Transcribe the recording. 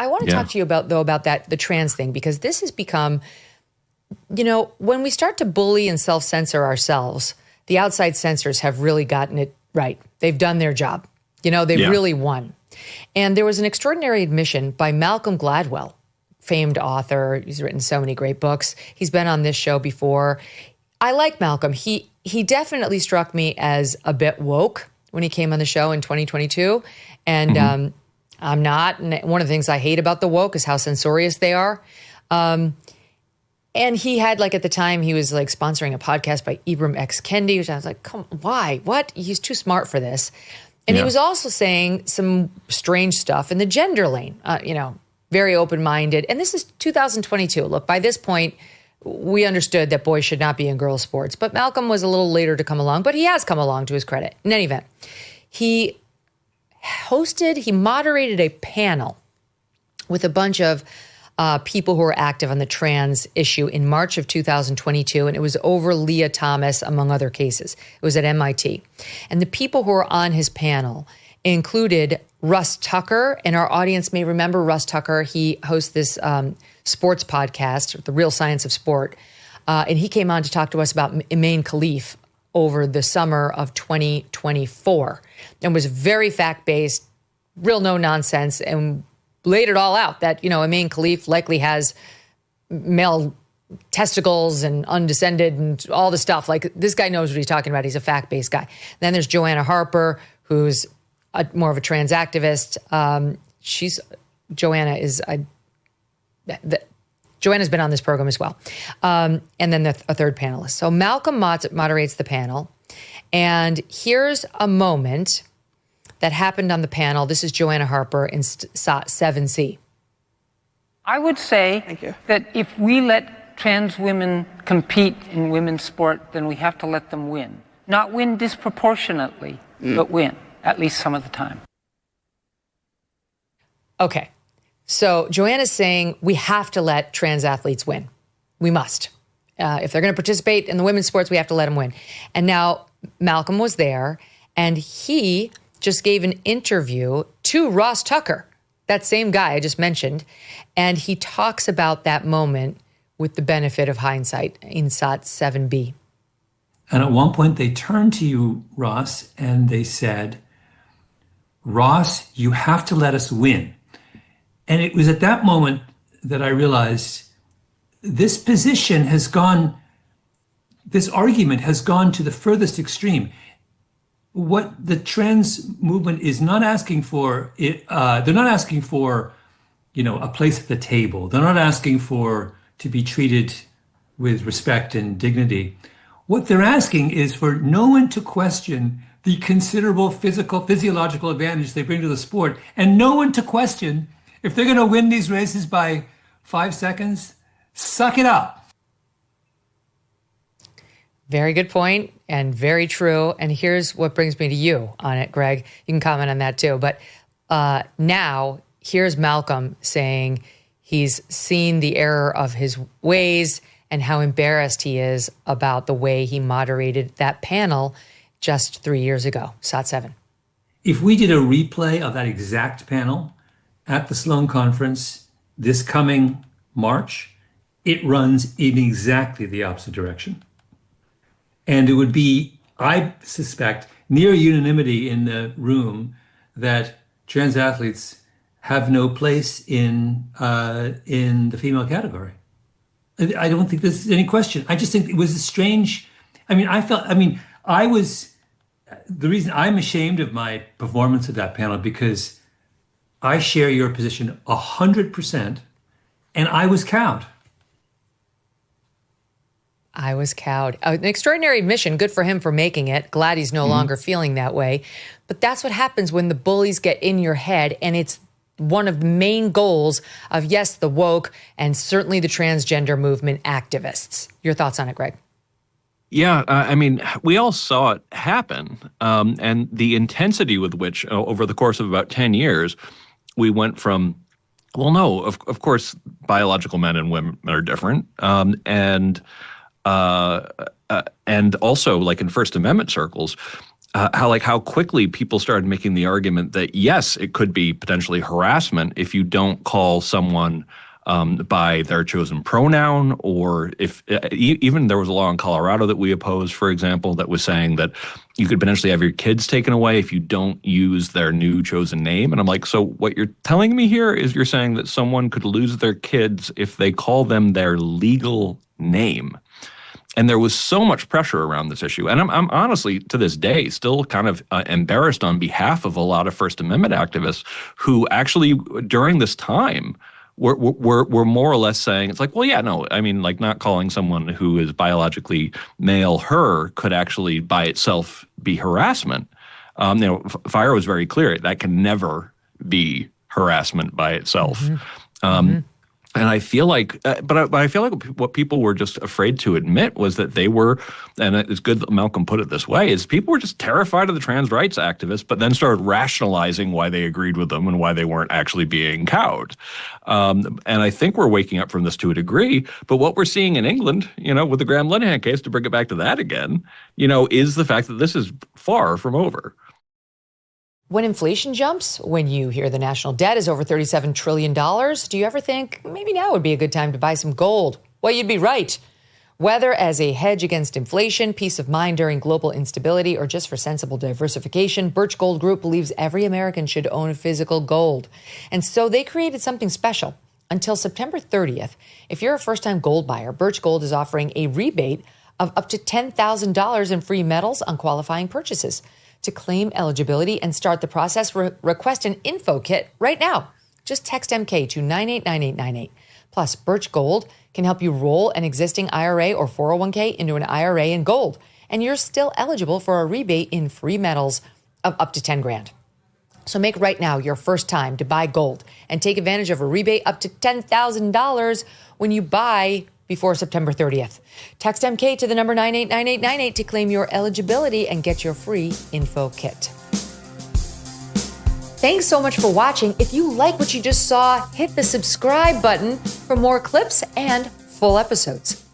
I want to talk to you about the trans thing, because this has become, when we start to bully and self-censor ourselves, the outside censors have really gotten it right. They've done their job. They've really won. And there was an extraordinary admission by Malcolm Gladwell, famed author. He's written so many great books. He's been on this show before. I like Malcolm. He definitely struck me as a bit woke when he came on the show in 2022. And I'm not. And one of the things I hate about the woke is how censorious they are. And he had, at the time, he was sponsoring a podcast by Ibram X. Kendi, which I was like, why? What? He's too smart for this. And he was also saying some strange stuff in the gender lane, very open-minded. And this is 2022. Look, by this point, we understood that boys should not be in girls' sports. But Malcolm was a little later to come along, but he has come along, to his credit. In any event, he moderated a panel with a bunch of people who are active on the trans issue in March of 2022, and it was over Leah Thomas, among other cases. It was at MIT. And the people who were on his panel included Russ Tucker, and our audience may remember Russ Tucker. He hosts this sports podcast, The Real Science of Sport, and he came on to talk to us about Megyn Kelly over the summer of 2024, and was very fact-based, real no-nonsense, and laid it all out that, Megyn Kelly likely has male testicles and undescended and all the stuff. This guy knows what he's talking about. He's a fact-based guy. Then there's Joanna Harper, who's more of a trans activist. Joanna's been on this program as well. And then a third panelist. So Malcolm moderates the panel. And here's a moment that happened on the panel. This is Joanna Harper in SOT 7C. I would say that if we let trans women compete in women's sport, then we have to let them win. Not win disproportionately, but win, at least some of the time. Okay. So Joanna's saying we have to let trans athletes win. We must. If they're going to participate in the women's sports, we have to let them win. And now Malcolm was there, and he just gave an interview to Ross Tucker, that same guy I just mentioned, and he talks about that moment with the benefit of hindsight in SOT 7B. And at one point they turned to you, Ross, and they said, Ross, you have to let us win. And it was at that moment that I realized this argument has gone to the furthest extreme. What the trans movement is not asking for, they're not asking for, a place at the table. They're not asking to be treated with respect and dignity. What they're asking is for no one to question the considerable physiological advantage they bring to the sport, and no one to question if they're going to win these races by 5 seconds. Suck it up. Very good point and very true. And here's what brings me to you on it, Greg. You can comment on that too. But now here's Malcolm saying he's seen the error of his ways and how embarrassed he is about the way he moderated that panel just 3 years ago, SOT 7. If we did a replay of that exact panel at the Sloan Conference this coming March, it runs in exactly the opposite direction. And it would be, I suspect, near unanimity in the room that trans athletes have no place in the female category. I don't think there's any question. I just think it was a strange. The reason I'm ashamed of my performance at that panel, because I share your position 100%, and I was cowed. I was cowed. An extraordinary admission. Good for him for making it. Glad he's no longer feeling that way. But that's what happens when the bullies get in your head, and it's one of the main goals of, yes, the woke and certainly the transgender movement activists. Your thoughts on it, Greg? Yeah, we all saw it happen, and the intensity with which, over the course of about 10 years, we went from, well, no, of course, biological men and women are different, and also, like in First Amendment circles, how quickly people started making the argument that yes, it could be potentially harassment if you don't call someone by their chosen pronoun, or if even there was a law in Colorado that we opposed, for example, that was saying that you could potentially have your kids taken away if you don't use their new chosen name. And I'm like, so what you're telling me here is you're saying that someone could lose their kids if they call them their legal name. And there was so much pressure around this issue. And I'm honestly, to this day, still kind of embarrassed on behalf of a lot of First Amendment activists who actually, during this time, we're more or less saying, it's like, well, yeah, no, I mean, like not calling someone who is biologically male her could actually by itself be harassment. Fire was very clear. That can never be harassment by itself. And I feel like, but I feel like what people were just afraid to admit was that they were, and it's good that Malcolm put it this way, is people were just terrified of the trans rights activists, but then started rationalizing why they agreed with them and why they weren't actually being cowed. And I think we're waking up from this to a degree. But what we're seeing in England, with the Graham Linehan case, to bring it back to that again, is the fact that this is far from over. When inflation jumps, when you hear the national debt is over $37 trillion, do you ever think maybe now would be a good time to buy some gold? Well, you'd be right. Whether as a hedge against inflation, peace of mind during global instability, or just for sensible diversification, Birch Gold Group believes every American should own physical gold. And so they created something special. Until September 30th, if you're a first-time gold buyer, Birch Gold is offering a rebate of up to $10,000 in free metals on qualifying purchases. To claim eligibility and start the process, request an info kit right now. Just text MK to 989898. Plus, Birch Gold can help you roll an existing IRA or 401k into an IRA in gold, and you're still eligible for a rebate in free metals of up to $10,000. So make right now your first time to buy gold and take advantage of a rebate up to $10,000 when you buy before September 30th. Text MK to the number 989898 to claim your eligibility and get your free info kit. Thanks so much for watching. If you like what you just saw, hit the subscribe button for more clips and full episodes.